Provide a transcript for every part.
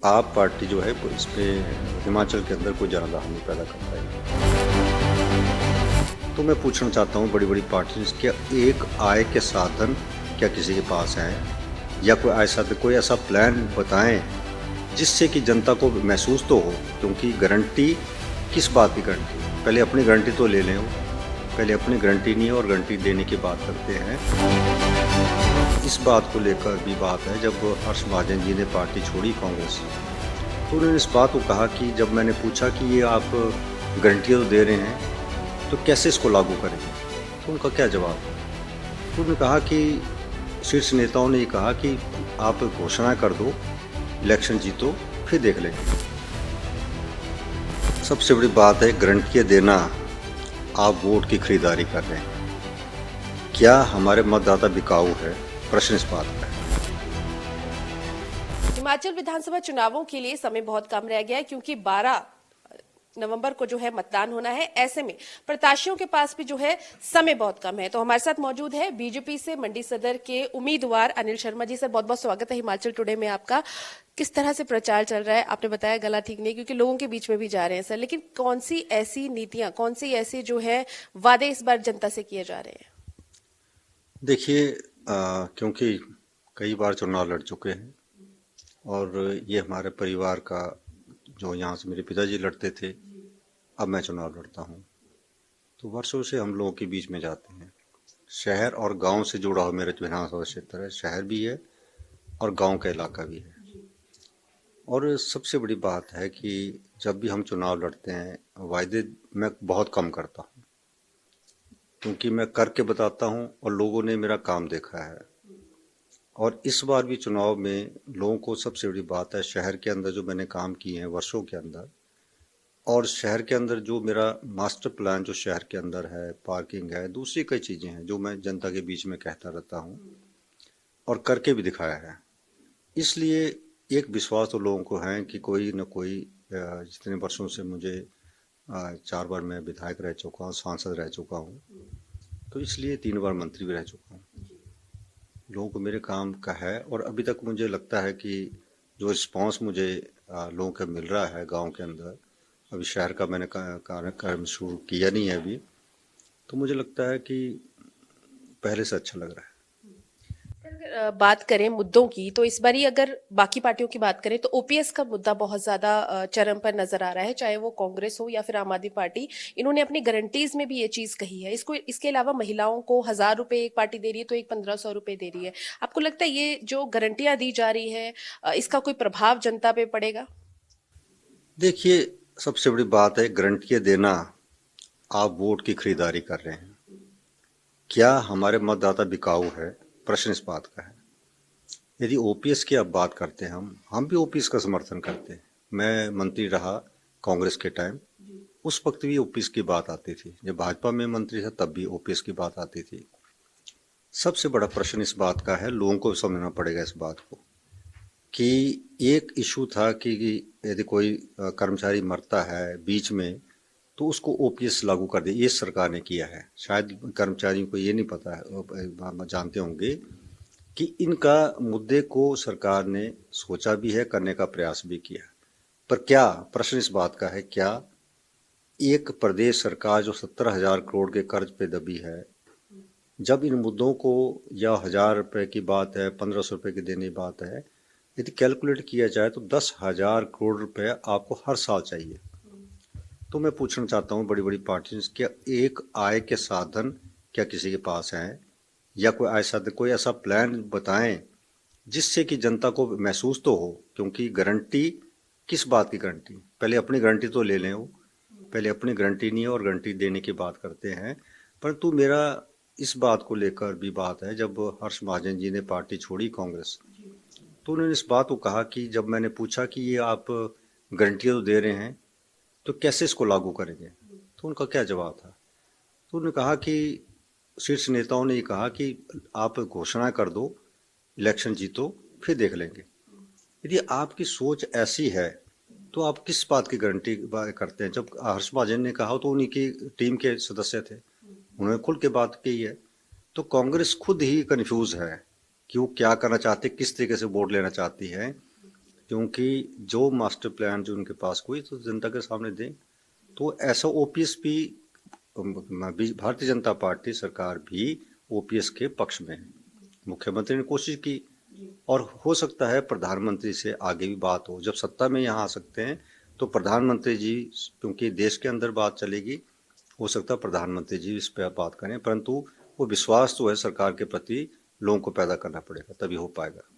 आप पार्टी जो है वो इस पे हिमाचल के अंदर कोई ज़्यादा हामी पैदा कर पाएगी। तो मैं पूछना चाहता हूँ बड़ी-बड़ी पार्टीज़ क्या एक आय के साधन क्या किसी के पास हैं? या कोई ऐसा प्लान बताएँ जिससे कि जनता को महसूस तो हो, क्योंकि गारंटी किस बात की गारंटी? पहले अपनी गारंटी तो ले लें वो, पहले अपनी गारंटी नहीं है और गारंटी देने की बात करते हैं। इस बात को लेकर भी बात है जब हर्ष महाजन जी ने पार्टी छोड़ी कांग्रेस, तो उन्होंने इस बात को कहा कि जब मैंने पूछा कि ये आप गारंटियाँ तो दे रहे हैं, तो कैसे इसको लागू करेंगे? तो उनका क्या जवाब है? तो उन्होंने कहा कि शीर्ष नेताओं ने ये कहा कि आप घोषणा कर दो, इलेक्शन जीतो, फिर देख लेंगे। सबसे बड़ी बात है गारंटियाँ देना, आप वोट की खरीदारी कर रहे हैं। क्या हमारे मतदाता बिकाऊ है? प्रश्न इस बात का है। हिमाचल विधानसभा चुनावों के लिए समय बहुत कम रह गया है क्योंकि 12 नवंबर को जो है मतदान होना है। ऐसे में प्रत्याशियों के पास भी जो है समय बहुत कम है। तो हमारे साथ मौजूद है बीजेपी से मंडी सदर के उम्मीदवार अनिल शर्मा जी। सर, बहुत बहुत स्वागत है हिमाचल टुडे में आपका। किस तरह से प्रचार चल रहा है? आपने बताया गला ठीक नहीं क्योंकि लोगों के बीच में भी जा रहे हैं सर, लेकिन कौन सी ऐसी नीतियां, कौन सी ऐसी जो है वादे इस बार जनता से किए जा रहे हैं? देखिए, क्योंकि कई बार चुनाव लड़ चुके हैं और ये हमारे परिवार का, जो यहाँ से मेरे पिताजी लड़ते थे, अब मैं चुनाव लड़ता हूँ, तो वर्षों से हम लोगों के बीच में जाते हैं। शहर और गांव से जुड़ा हुआ मेरा विधानसभा क्षेत्र है, शहर भी है और गांव का इलाका भी है। और सबसे बड़ी बात है कि जब भी हम चुनाव लड़ते हैं, वायदे मैं बहुत कम करता हूँ, क्योंकि मैं करके बताता हूँ और लोगों ने मेरा काम देखा है। और इस बार भी चुनाव में लोगों को सबसे बड़ी बात है, शहर के अंदर जो मैंने काम किए हैं वर्षों के अंदर, और शहर के अंदर जो मेरा मास्टर प्लान जो शहर के अंदर है, पार्किंग है, दूसरी कई चीज़ें हैं जो मैं जनता के बीच में कहता रहता हूँ और करके भी दिखाया है। इसलिए एक विश्वास तो लोगों को है कि कोई न कोई, जितने वर्षों से मुझे 4 बार मैं विधायक रह चुका हूँ, सांसद रह चुका हूँ, तो इसलिए 3 बार मंत्री भी रह चुका हूँ। लोगों को मेरे काम का है और अभी तक मुझे लगता है कि जो रिस्पांस मुझे लोगों का मिल रहा है गांव के अंदर, अभी शहर का मैंने कार्यक्रम शुरू किया नहीं है अभी, तो मुझे लगता है कि पहले से अच्छा लग रहा है। अगर बात करें मुद्दों की, तो इस बारी अगर बाकी पार्टियों की बात करें तो ओपीएस का मुद्दा बहुत ज्यादा चरम पर नजर आ रहा है, चाहे वो कांग्रेस हो या फिर आम आदमी पार्टी। इन्होंने अपनी गारंटीज में भी ये चीज कही है। इसके अलावा महिलाओं को 1,000 रुपए एक पार्टी दे रही है तो एक 1,500 रुपए दे रही है। आपको लगता है ये जो गारंटियां दी जा रही है इसका कोई प्रभाव जनता पे पड़ेगा? देखिए, सबसे बड़ी बात है गारंटियाँ देना, आप वोट की खरीदारी कर रहे हैं। क्या हमारे मतदाता बिकाऊ है? प्रश्न इस बात का है। यदि ओपीएस की आप बात करते हैं, हम भी ओपीएस का समर्थन करते हैं। मैं मंत्री रहा कांग्रेस के टाइम, उस वक्त भी ओपीएस की बात आती थी। जब भाजपा में मंत्री था तब भी ओपीएस की बात आती थी। सबसे बड़ा प्रश्न इस बात का है, लोगों को समझना पड़ेगा इस बात को, कि एक इशू था कि यदि कोई कर्मचारी मरता है बीच में तो उसको ओपीएस लागू कर दिया। ये सरकार ने किया है। शायद कर्मचारियों को ये नहीं पता है, जानते होंगे कि इनका मुद्दे को सरकार ने सोचा भी है, करने का प्रयास भी किया। पर क्या, प्रश्न इस बात का है, क्या एक प्रदेश सरकार जो 17,000 करोड़ के कर्ज पे दबी है, जब इन मुद्दों को, या 1,000 रुपए की बात है, 1,500 रुपए की देने की बात है, यदि कैलकुलेट किया जाए तो 10,000 करोड़ रुपए आपको हर साल चाहिए। तो मैं पूछना चाहता हूँ बड़ी बड़ी पार्टी, क्या एक आय के साधन क्या किसी के पास हैं? या कोई ऐसा प्लान बताएं जिससे कि जनता को महसूस तो हो, क्योंकि गारंटी किस बात की गारंटी? पहले अपनी गारंटी तो ले लें वो, पहले अपनी गारंटी नहीं है और गारंटी देने की बात करते हैं। परंतु मेरा इस बात को लेकर भी बात है, जब हर्ष महाजन जी ने पार्टी छोड़ी कांग्रेस, तो उन्होंने इस बात को कहा कि जब मैंने पूछा कि ये आप गारंटियाँ तो दे रहे हैं, तो कैसे इसको लागू करेंगे? तो उनका क्या जवाब था? तो उन्होंने कहा कि शीर्ष नेताओं ने ये कहा कि आप घोषणा कर दो, इलेक्शन जीतो, फिर देख लेंगे। यदि आपकी सोच ऐसी है तो आप किस बात की गारंटी करते हैं? जब हर्ष महाजन ने कहा तो उन्हीं की टीम के सदस्य थे, उन्होंने खुल के बात की है। तो कांग्रेस खुद ही कंफ्यूज है कि वो क्या करना चाहती है, किस तरीके से वोट लेना चाहती है। क्योंकि जो मास्टर प्लान जो उनके पास कोई तो जनता के सामने दें। तो ऐसा ओपीएस भी भारतीय जनता पार्टी सरकार भी ओपीएस के पक्ष में है। मुख्यमंत्री ने कोशिश की और हो सकता है प्रधानमंत्री से आगे भी बात हो। जब सत्ता में यहाँ आ सकते हैं तो प्रधानमंत्री जी, क्योंकि देश के अंदर बात चलेगी, हो सकता है प्रधानमंत्री जी इस पर बात करें, परंतु वो विश्वास तो है सरकार के प्रति लोगों को पैदा करना पड़ेगा, तभी हो पाएगा।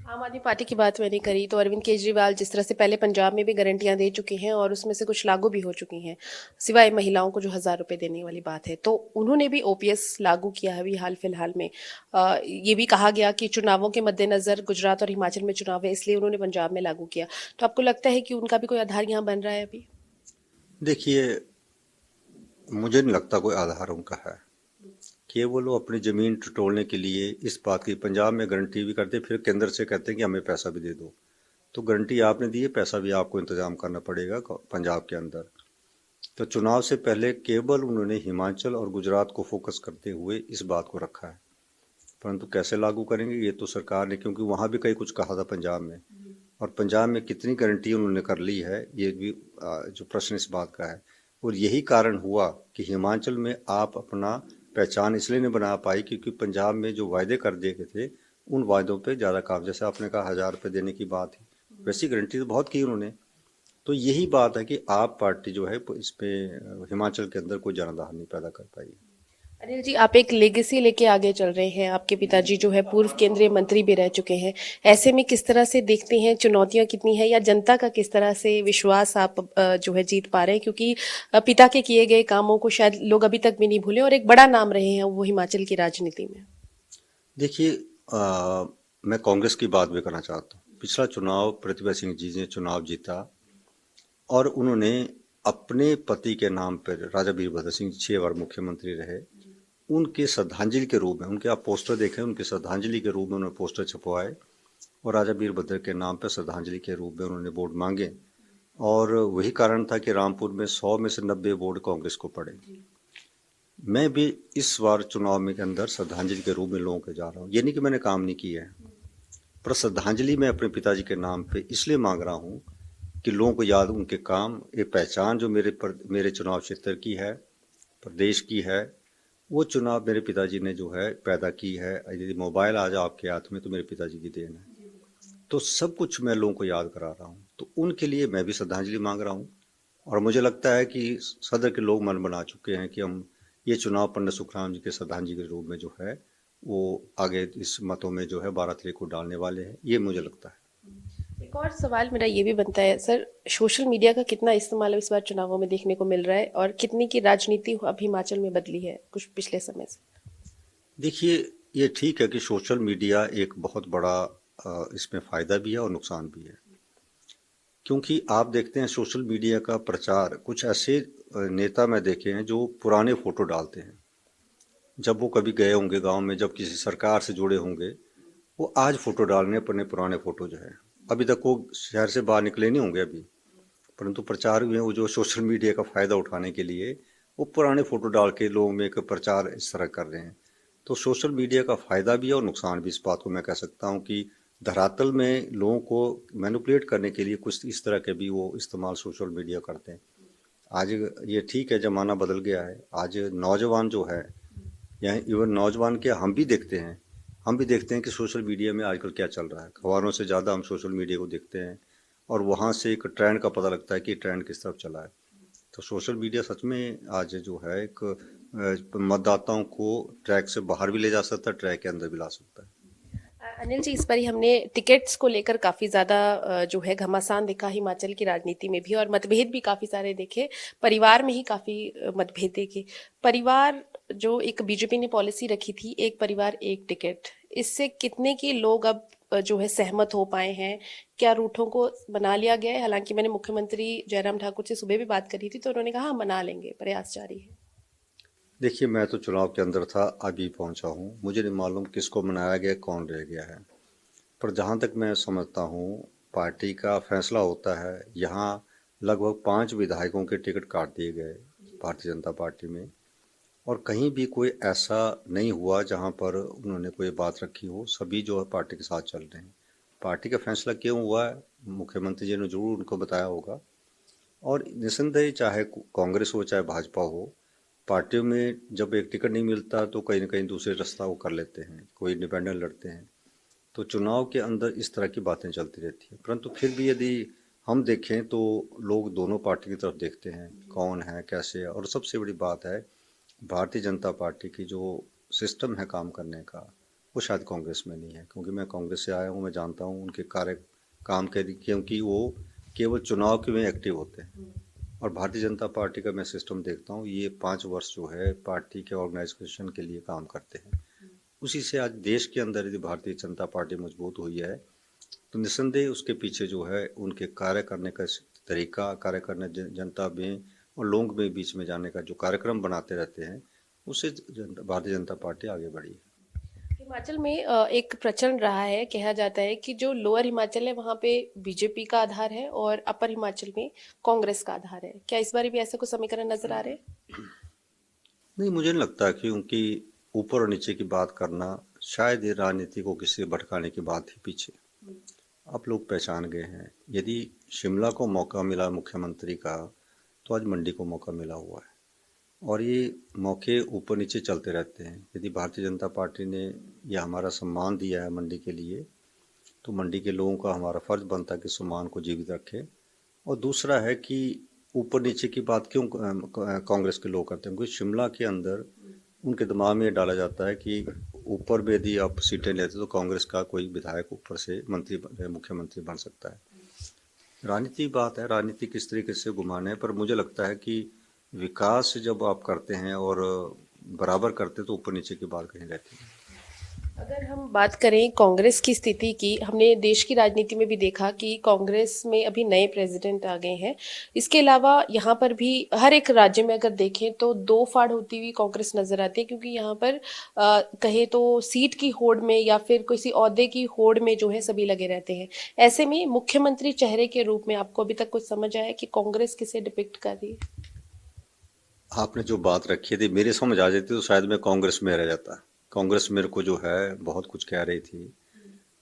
आम आदमी पार्टी की बात मैंने करी तो अरविंद केजरीवाल जिस तरह से पहले पंजाब में भी गारंटियां दे चुके हैं और उसमें से कुछ लागू भी हो चुकी हैं, सिवाय महिलाओं को जो 1,000 रुपए देने वाली बात है, तो उन्होंने भी ओपीएस लागू किया है अभी हाल फिलहाल में। ये भी कहा गया कि चुनावों के मद्देनजर गुजरात और हिमाचल में चुनाव है इसलिए उन्होंने पंजाब में लागू किया। तो आपको लगता है कि उनका भी कोई आधार यहाँ बन रहा है अभी? देखिए, मुझे नहीं लगता कोई आधार उनका है। केवल वो अपनी ज़मीन टटोलने के लिए इस बात की पंजाब में गारंटी भी करते, फिर केंद्र से कहते हैं कि हमें पैसा भी दे दो। तो गारंटी आपने दी है, पैसा भी आपको इंतजाम करना पड़ेगा पंजाब के अंदर। तो चुनाव से पहले केवल उन्होंने हिमाचल और गुजरात को फोकस करते हुए इस बात को रखा है, परंतु कैसे लागू करेंगे ये तो सरकार ने, क्योंकि वहाँ भी कई कुछ कहा था पंजाब में, और पंजाब में कितनी गारंटी उन्होंने कर ली है ये भी जो प्रश्न इस बात का है। और यही कारण हुआ कि हिमाचल में आप अपना पहचान इसलिए नहीं बना पाई क्योंकि पंजाब में जो वायदे कर दिए गए थे उन वायदों पे ज़्यादा काम, जैसे आपने कहा 1,000 रुपये देने की बात है, वैसी गारंटी तो बहुत की उन्होंने। तो यही बात है कि आप पार्टी जो है इस पे हिमाचल के अंदर कोई जनाधार नहीं पैदा कर पाई। अनिल जी, आप एक लेगेसी लेके आगे चल रहे हैं। आपके पिताजी जो है पूर्व केंद्रीय मंत्री भी रह चुके हैं। ऐसे में किस तरह से देखते हैं, चुनौतियां कितनी है या जनता का किस तरह से विश्वास आप जो है जीत पा रहे हैं? क्योंकि पिता के किए गए कामों को शायद लोग अभी तक भी नहीं भूले और एक बड़ा नाम रहे हैं वो हिमाचल की राजनीति में। देखिए, मैं कांग्रेस की बात भी करना चाहता हूँ। पिछला चुनाव प्रतिभा सिंह जी ने चुनाव जीता और उन्होंने अपने पति के नाम पर, राजा वीरभद्र सिंह 6 बार मुख्यमंत्री रहे, उनके श्रद्धांजलि के रूप में, उनके आप पोस्टर देखें, उनके श्रद्धांजलि के रूप में उन्होंने पोस्टर छपवाए और राजा वीरभद्र के नाम पर श्रद्धांजलि के रूप में उन्होंने वोट मांगे। और वही कारण था कि रामपुर में 100 में से 90 वोट कांग्रेस को पड़े। मैं भी इस बार चुनाव में के अंदर श्रद्धांजलि के रूप में लोगों के जा रहा हूँ। ये नहीं कि मैंने काम नहीं किया है, पर श्रद्धांजलि मैं अपने पिताजी के नाम पे इसलिए मांग रहा हूँ कि लोगों को याद उनके काम, एक पहचान जो मेरे चुनाव क्षेत्र की है, प्रदेश की है, वो चुनाव मेरे पिताजी ने जो है पैदा की है। यदि मोबाइल आज आपके हाथ में तो मेरे पिताजी की देन है। तो सब कुछ मैं लोगों को याद करा रहा हूँ, तो उनके लिए मैं भी श्रद्धांजलि मांग रहा हूँ। और मुझे लगता है कि सदर के लोग मन बना चुके हैं कि हम ये चुनाव पंडित सुखराम जी के श्रद्धांजलि के रूप में जो है वो आगे इस मतों में जो है 12 तारीख को डालने वाले हैं, ये मुझे लगता है। एक और सवाल मेरा ये भी बनता है सर, सोशल मीडिया का कितना इस्तेमाल इस बार चुनावों में देखने को मिल रहा है और कितनी की राजनीति अब हिमाचल में बदली है कुछ पिछले समय से? देखिए, ये ठीक है कि सोशल मीडिया एक बहुत बड़ा इसमें फ़ायदा भी है और नुकसान भी है, क्योंकि आप देखते हैं सोशल मीडिया का प्रचार, कुछ ऐसे नेता मैं देखे हैं जो पुराने फ़ोटो डालते हैं। जब वो कभी गए होंगे गांव में, जब किसी सरकार से जुड़े होंगे, वो आज फ़ोटो डालने अपने पुराने फ़ोटो जो है, अभी तक वो शहर से बाहर निकले नहीं होंगे अभी, परंतु प्रचार में वो जो सोशल मीडिया का फ़ायदा उठाने के लिए वो पुराने फ़ोटो डाल के लोगों में एक प्रचार इस तरह कर रहे हैं। तो सोशल मीडिया का फ़ायदा भी है और नुकसान भी। इस बात को मैं कह सकता हूँ कि धरातल में लोगों को मैनिपुलेट करने के लिए कुछ इस तरह के भी वो इस्तेमाल सोशल मीडिया करते हैं। आज ये ठीक है, ज़माना बदल गया है। आज नौजवान जो है, या इवन नौजवान के हम भी देखते हैं कि सोशल मीडिया में आजकल क्या चल रहा है। अखबारों से ज़्यादा हम सोशल मीडिया को देखते हैं और वहाँ से एक ट्रेंड का पता लगता है कि ट्रेंड किस तरफ चला है। तो सोशल मीडिया सच में आज जो है एक मतदाताओं को ट्रैक से बाहर भी ले जा सकता है, ट्रैक के अंदर भी ला सकता है। अनिल जी, इस बार हमने टिकट्स को लेकर काफी ज्यादा जो है घमासान देखा हिमाचल की राजनीति में भी और मतभेद भी काफी सारे देखे। परिवार में ही काफी मतभेद देखे। परिवार जो एक बीजेपी ने पॉलिसी रखी थी, एक परिवार एक टिकट, इससे कितने के लोग अब जो है सहमत हो पाए हैं? क्या रूठों को बना लिया गया है? हालांकि मैंने मुख्यमंत्री जयराम ठाकुर से सुबह भी बात करी थी तो उन्होंने कहा हम बना लेंगे, प्रयास जारी है। देखिए, मैं तो चुनाव के अंदर था, अभी पहुंचा हूं, मुझे नहीं मालूम किसको मनाया गया, कौन रह गया है। पर जहां तक मैं समझता हूं, पार्टी का फैसला होता है। यहाँ लगभग 5 विधायकों के टिकट काट दिए गए भारतीय जनता पार्टी में, और कहीं भी कोई ऐसा नहीं हुआ जहां पर उन्होंने कोई बात रखी हो। सभी जो है पार्टी के साथ चल रहे हैं। पार्टी का फैसला क्यों हुआ है, मुख्यमंत्री जी ने जरूर उनको बताया होगा। और निस्संदेह चाहे कांग्रेस हो चाहे भाजपा हो, पार्टियों में जब एक टिकट नहीं मिलता तो कहीं ना कहीं दूसरे रास्ता वो कर लेते हैं, कोई इंडिपेंडेंट लड़ते हैं। तो चुनाव के अंदर इस तरह की बातें चलती रहती हैं, परंतु फिर भी यदि हम देखें तो लोग दोनों पार्टी की तरफ देखते हैं, कौन है कैसे है। और सबसे बड़ी बात है, भारतीय जनता पार्टी की जो सिस्टम है काम करने का, वो शायद कांग्रेस में नहीं है। क्योंकि मैं कांग्रेस से आया हूँ, मैं जानता हूँ उनके कार्य काम के, क्योंकि वो केवल चुनाव के में एक्टिव होते हैं। और भारतीय जनता पार्टी का मैं सिस्टम देखता हूँ, ये 5 वर्ष जो है पार्टी के ऑर्गेनाइजेशन के लिए काम करते हैं। उसी से आज देश के अंदर यदि भारतीय जनता पार्टी मजबूत हुई है, तो निस्संदेह उसके पीछे जो है उनके कार्य करने का तरीका, कार्य करने जनता में और लोगों में बीच में जाने का जो कार्यक्रम बनाते रहते हैं, उससे भारतीय जनता पार्टी आगे बढ़ी है। हिमाचल में एक प्रचलन रहा है, कहा जाता है कि जो लोअर हिमाचल है वहां पे बीजेपी का आधार है और अपर हिमाचल में कांग्रेस का आधार है। क्या इस बार भी ऐसा कुछ समीकरण नजर आ रहे हैं? नहीं, मुझे नहीं लगता कि उनकी ऊपर और नीचे की बात करना, शायद ये राजनीति को किसी भटकाने की बात थी पीछे। आप लोग पहचान गए हैं, यदि शिमला को मौका मिला मुख्यमंत्री का, तो आज मंडी को मौका मिला हुआ है। और ये मौके ऊपर नीचे चलते रहते हैं। यदि भारतीय जनता पार्टी ने यह हमारा सम्मान दिया है मंडी के लिए, तो मंडी के लोगों का हमारा फर्ज बनता है कि सम्मान को जीवित रखें। और दूसरा है कि ऊपर नीचे की बात क्यों कांग्रेस के लोग करते हैं, क्योंकि शिमला के अंदर उनके दिमाग में ये डाला जाता है कि ऊपर में यदि आप सीटें लेते तो कांग्रेस का कोई विधायक ऊपर से मंत्री मुख्यमंत्री बन सकता है। राजनीति बात है, राजनीति किस तरीके से घुमाना है। पर मुझे लगता है कि विकास जब आप करते हैं और बराबर करते तो ऊपर नीचे की बात कहीं रहती है। अगर हम बात करें कांग्रेस की स्थिति की, हमने देश की राजनीति में भी देखा कि कांग्रेस में अभी नए प्रेसिडेंट आ गए हैं। इसके अलावा यहाँ पर भी हर एक राज्य में अगर देखें तो दो फाड़ होती हुई कांग्रेस नजर आती है, क्योंकि यहाँ पर कहे तो सीट की होड़ में या फिर किसी ओहदे की होड़ में जो है सभी लगे रहते हैं। ऐसे में मुख्यमंत्री चेहरे के रूप में आपको अभी तक कुछ समझ आया कि कांग्रेस किसे डिपिक्ट कर रही है? आपने जो बात रखी थी मेरी समझ आ जाती तो शायद मैं कांग्रेस में रह जाता। कांग्रेस मेरे को जो है बहुत कुछ कह रही थी।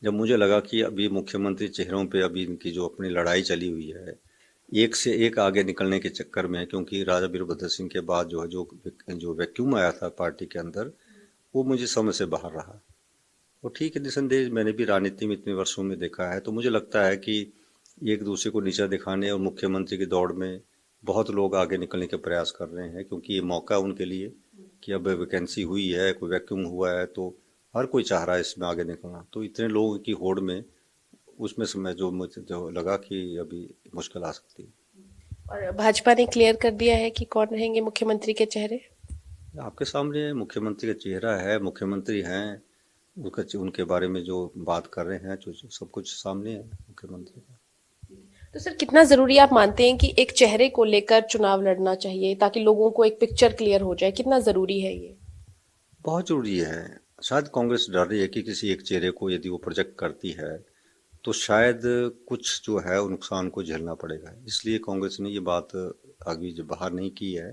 जब मुझे लगा कि अभी मुख्यमंत्री चेहरों पे अभी इनकी जो अपनी लड़ाई चली हुई है, एक से एक आगे निकलने के चक्कर में है, क्योंकि राजा वीरभद्र सिंह के बाद जो है जो वैक्यूम आया था पार्टी के अंदर, वो मुझे समझ से बाहर रहा। और ठीक है, निसंदेह मैंने भी राजनीति में इतने वर्षों में देखा है, तो मुझे लगता है कि एक दूसरे को नीचा दिखाने और मुख्यमंत्री की दौड़ में बहुत लोग आगे निकलने के प्रयास कर रहे हैं, क्योंकि ये मौका उनके लिए कि अब वैकेंसी हुई है, कोई वैक्यूम हुआ है, तो हर कोई चाह रहा है इसमें आगे निकलना। तो इतने लोगों की होड़ में उसमें से मैं जो मुझे जो लगा कि अभी मुश्किल आ सकती है। और भाजपा ने क्लियर कर दिया है कि कौन रहेंगे मुख्यमंत्री के चेहरे? आपके सामने मुख्यमंत्री का चेहरा है, मुख्यमंत्री हैं, उनके बारे में जो बात कर रहे हैं, जो सब कुछ सामने है मुख्यमंत्री का। तो सर कितना जरूरी आप मानते हैं कि एक चेहरे को लेकर चुनाव लड़ना चाहिए ताकि लोगों को एक पिक्चर क्लियर हो जाए? कितना जरूरी है ये? बहुत जरूरी है। शायद कांग्रेस डर रही है कि किसी एक चेहरे को यदि वो प्रोजेक्ट करती है तो शायद कुछ जो है वो नुकसान को झेलना पड़ेगा, इसलिए कांग्रेस ने ये बात आगे जो बाहर नहीं की है।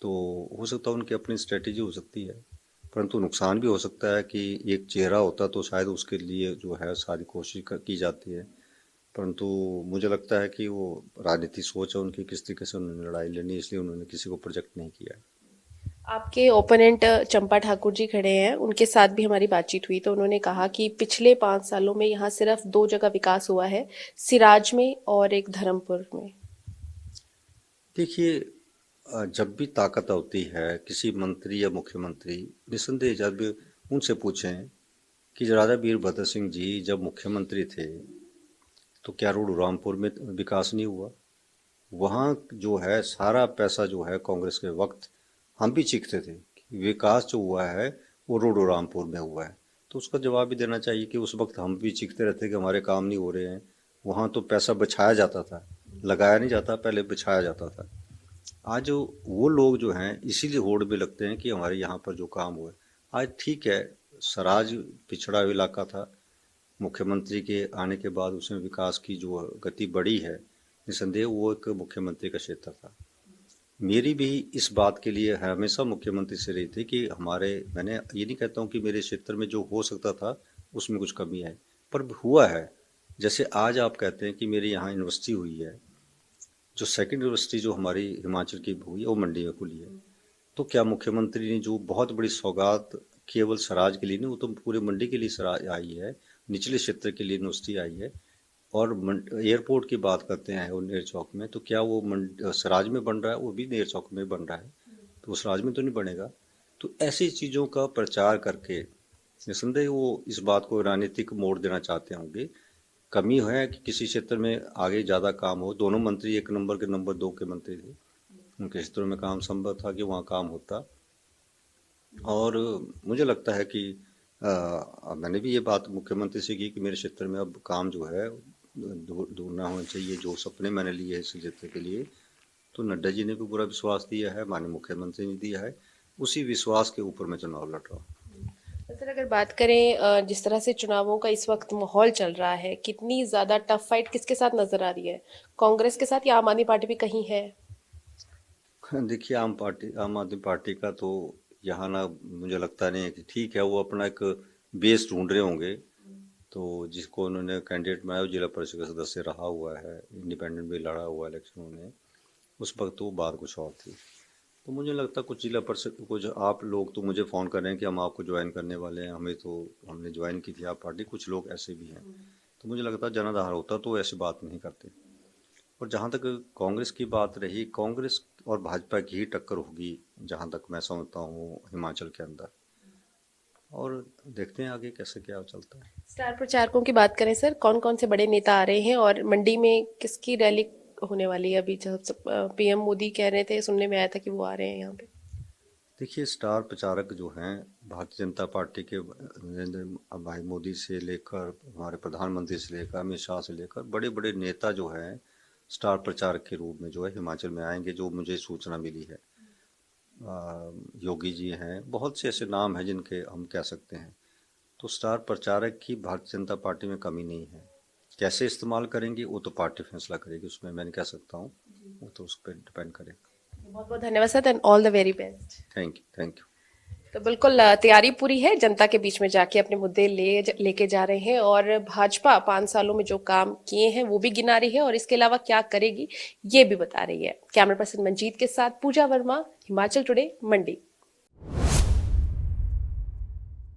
तो हो सकता है उनकी अपनी स्ट्रेटेजी हो सकती है, परंतु नुकसान भी हो सकता है कि एक चेहरा होता तो शायद उसके लिए जो है सारी कोशिश की जाती है। परंतु मुझे लगता है कि वो राजनीतिक सोच है उनकी, किस तरीके से उन्होंने लड़ाई लड़नी, इसलिए उन्होंने किसी को प्रोजेक्ट नहीं किया है। आपके ओपोनेंट चंपा ठाकुर जी खड़े हैं, उनके साथ भी हमारी बातचीत हुई तो उन्होंने कहा कि पिछले 5 सालों में यहाँ सिर्फ 2 जगह विकास हुआ है, सिराज में और एक धर्मपुर में। देखिए, जब भी ताकत होती है किसी मंत्री या मुख्यमंत्री, निस्संदेह जब भी उनसे पूछें कि राजा वीरभद्र सिंह जी जब मुख्यमंत्री थे तो क्या रामपुर में विकास नहीं हुआ? वहाँ जो है सारा पैसा जो है कांग्रेस के वक्त हम भी चीखते थे कि विकास जो हुआ है वो रामपुर में हुआ है। तो उसका जवाब भी देना चाहिए कि उस वक्त हम भी चीखते रहते कि हमारे काम नहीं हो रहे हैं। वहाँ तो पैसा बचाया जाता था, लगाया नहीं जाता, पहले बचाया जाता था। आज वो लोग जो हैं इसीलिए होड़ में लगते हैं कि हमारे यहाँ पर जो काम हुआ है। आज ठीक है, सराज पिछड़ा हुआ इलाका था, मुख्यमंत्री के आने के बाद उसमें विकास की जो गति बढ़ी है, निसंदेह वो एक मुख्यमंत्री का क्षेत्र था। मेरी भी इस बात के लिए हमेशा मुख्यमंत्री से रही थी कि मैंने ये नहीं कहता हूँ कि मेरे क्षेत्र में जो हो सकता था उसमें कुछ कमी है, पर हुआ है। जैसे आज आप कहते हैं कि मेरे यहाँ यूनिवर्सिटी हुई है, जो सेकंड यूनिवर्सिटी जो हमारी हिमाचल की हुई है वो मंडी में खुली है। तो क्या मुख्यमंत्री ने जो बहुत बड़ी सौगात केवल सराज के लिए नहीं, वो तो पूरे मंडी के लिए सराज आई है, निचले क्षेत्र के लिए यूनिवर्सिटी आई है। और एयरपोर्ट की बात करते हैं वो नेर चौक में, तो क्या वो सराज में बन रहा है? वो भी नेर चौक में बन रहा है, तो वो सराज में तो नहीं बनेगा। तो ऐसी चीज़ों का प्रचार करके निसंदेह वो इस बात को राजनीतिक मोड़ देना चाहते होंगे। कमी है कि किसी क्षेत्र में आगे ज़्यादा काम हो। दोनों मंत्री एक नंबर के नंबर 2 के मंत्री थे, उनके क्षेत्रों में काम संभव था कि वहाँ काम होता। और मुझे लगता है कि मैंने भी ये बात मुख्यमंत्री से की कि मेरे क्षेत्र में अब काम जो है दूर होना चाहिए, जो सपने मैंने लिए हैं इस क्षेत्र के लिए। तो नड्डा जी ने भी पूरा विश्वास दिया है, माननीय मुख्यमंत्री ने दिया है, उसी विश्वास के ऊपर मैं चुनाव लड़ रहा हूँ। सर अगर बात करें जिस तरह से चुनावों का इस वक्त माहौल चल रहा है, कितनी ज्यादा टफ फाइट किसके साथ नजर आ रही है? कांग्रेस के साथ या आम आदमी पार्टी भी कहीं है? देखिए, आम आदमी पार्टी का तो यहाँ ना मुझे लगता नहीं है कि ठीक है, वो अपना एक बेस ढूंढ रहे होंगे। तो जिसको उन्होंने कैंडिडेट बनाया वो जिला परिषद का सदस्य रहा हुआ है, इंडिपेंडेंट भी लड़ा हुआ इलेक्शनों में, उस वक्त वो बात कुछ और थी। तो मुझे लगता कुछ जिला परिषद कुछ आप लोग तो मुझे फ़ोन कर रहे हैं कि हम आपको ज्वाइन करने वाले हैं, हमने ज्वाइन की थी आप पार्टी, कुछ लोग ऐसे भी हैं। तो मुझे लगता जनाधार होता तो ऐसी बात नहीं करते। और जहाँ तक कांग्रेस की बात रही, कांग्रेस और भाजपा की ही टक्कर होगी जहाँ तक मैं समझता हूँ हिमाचल के अंदर। और देखते हैं आगे कैसे क्या चलता है। स्टार प्रचारकों की बात करें सर, कौन कौन से बड़े नेता आ रहे हैं और मंडी में किसकी रैली होने वाली है? अभी जब पीएम मोदी कह रहे थे, सुनने में आया था कि वो आ रहे हैं यहाँ पे। देखिए, स्टार प्रचारक जो हैं भारतीय जनता पार्टी के, नरेंद्र भाई मोदी से लेकर हमारे प्रधानमंत्री से लेकर अमित शाह से लेकर बड़े बड़े नेता जो हैं स्टार प्रचारक के रूप में जो है हिमाचल में आएंगे, जो मुझे सूचना मिली है। योगी जी हैं, बहुत से ऐसे नाम हैं जिनके हम कह सकते हैं। तो स्टार प्रचारक की भारतीय जनता पार्टी में कमी नहीं है। कैसे इस्तेमाल करेंगी वो तो पार्टी फैसला करेगी, उसमें मैं नहीं कह सकता हूँ, वो तो उस पर डिपेंड करेगा। बहुत बहुत धन्यवाद sir and all the very best. Thank you. तो बिल्कुल तैयारी पूरी है, जनता के बीच में जाके अपने मुद्दे लेके जा रहे हैं और भाजपा 5 सालों में जो काम किए हैं वो भी गिना रही है और इसके अलावा क्या करेगी ये भी बता रही है। कैमरा पर्सन मंजीत के साथ पूजा वर्मा, हिमाचल टुडे, मंडी।